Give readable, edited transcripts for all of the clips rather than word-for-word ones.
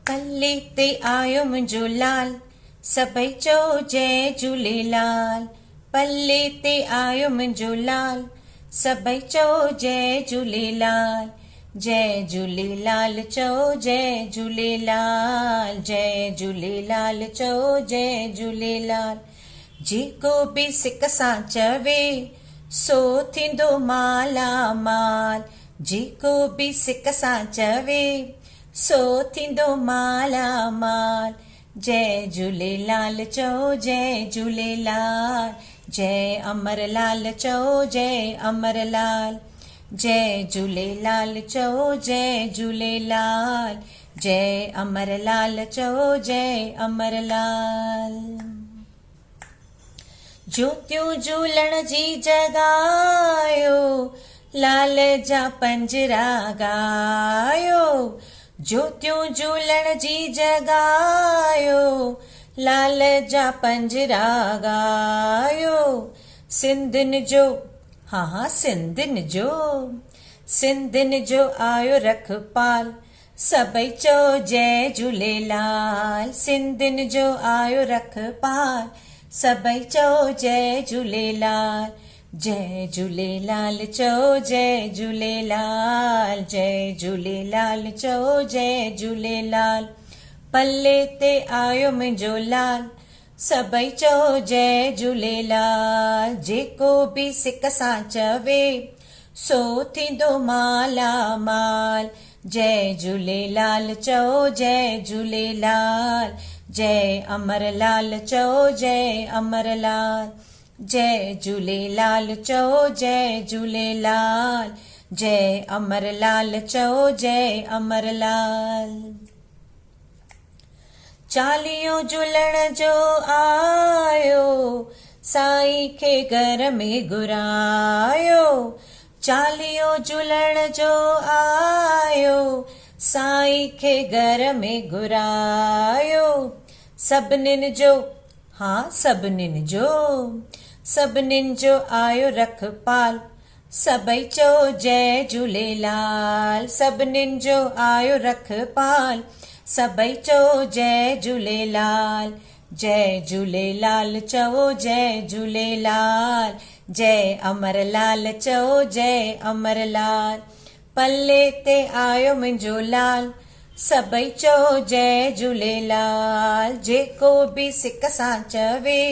पल्ले ते आयो मुंहिंजो लाल, सभई चओ जय झूलेलाल। पल्ले ते आयो मुंहिंजो लाल, सभई चओ जय झूलेलाल। जय झूलेलाल चओ जय झूलेलाल, जय झूलेलाल चओ जय झूलेलाल। जेको बि सिक सां चवे सो थींदो माला माल। जेको बि सिक सां चवे सो थींदो माला माल। जय झूलेलाल चओ जय झूलेलाल, जय अमरलाल चओ जय अमरलाल। जय झूलेलाल चओ जय झूलेलाल, जय अमरलाल चओ जय अमरलाल। ज्योतियूं झूलण जी जगायो, लाल जा पंजरा गायो। ज्योतियूं झूलण जी जगायो, लाल जा पंजरा गायो। सिंधियुनि जो सिंधियुनि जो आयो रखपाल, सभई चओ जय झूलेलाल। सिंधियुनि जो आयो रखपाल, सभई चओ जय झूलेलाल। जय झूलेलाल चओ जय झूलेलाल, जय झूलेलाल चओ जय झूलेलाल। पल्ले ते आयो मुंहिंजो लाल, सभई चओ जय झूलेलाल। जेको बि सिक सां चवे सो थींदो माला माल। जय झूलेलाल चओ जय झूलेलाल, जय अमरलाल चओ जय अमरलाल। जय झूलेलाल चओ जय झूलेलाल, जय अमरलाल चओ जय अमरलाल। चालीहो झूलण जो आयो, साईं खे घर में घुरायो। चालीहो झूलण जो आयो, साईं खे घर में घुरायो। सभिनीनि जो सभिनीनि जो आयो रखपाल, सभई चओ जय झूलेलाल। सभिनीनि जो आयो रखपाल, सभई चओ जय झूलेलाल। जय झूलेलाल चओ जय झूलेलाल, जय अमरलाल चओ जय अमरलाल। पल्ले ते आयो मुंहिंजो लाल, सभई चओ जय झूलेलाल। जेको बि सिक सां चवे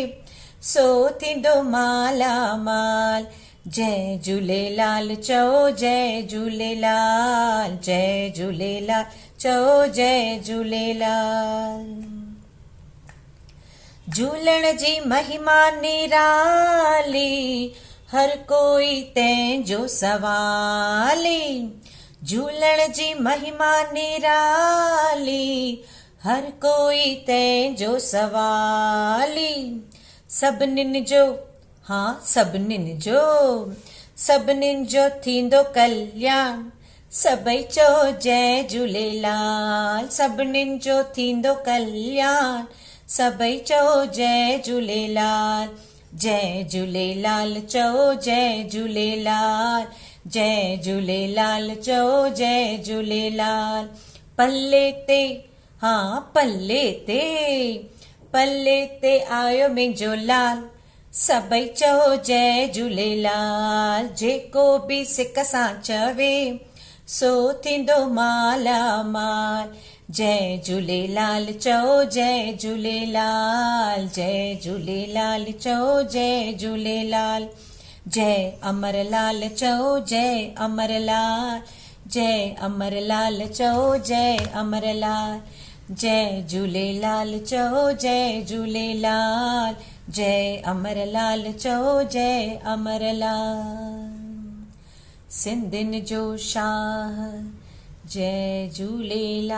सो थींदो माला माल। जय झूलेलाल चओ जय झूलेलाल, जय झूलेलाल चओ जय झूलेलाल। झूलण जी महिमा निराली, हर कोई तंहिंजो सवाली। झूलण जी महिमा निराली, हर कोई तंहिंजो सवाली। सभिनीनि जो थींदो कल्याण, सभई चओ जय झूलेलाल। सभिनीनि जो थींदो कल्याण, सभई चओ जय झूलेलाल। जय झूलेलाल चओ जय झूलेलाल, जय झूलेलाल चओ जय झूलेलाल। पल्ले ते आयो मुंहिंजो लाल, सभई चओ जय झूलेलाल। जेको बि सिक सां चवे सो थींदो माला माल। जय झूलेलाल चओ जय झूलेलाल, जय झूलेलाल चओ जय झूलेलाल। जय अमरलाल चओ जय अमरलाल, जय अमरलाल चओ जय अमरलाल। जय झूलेलाल चओ जय झूलेलाल, जय अमरलाल चओ जय अमरलाल। सिंधियुनि जो शाह, जय झूलेलाल।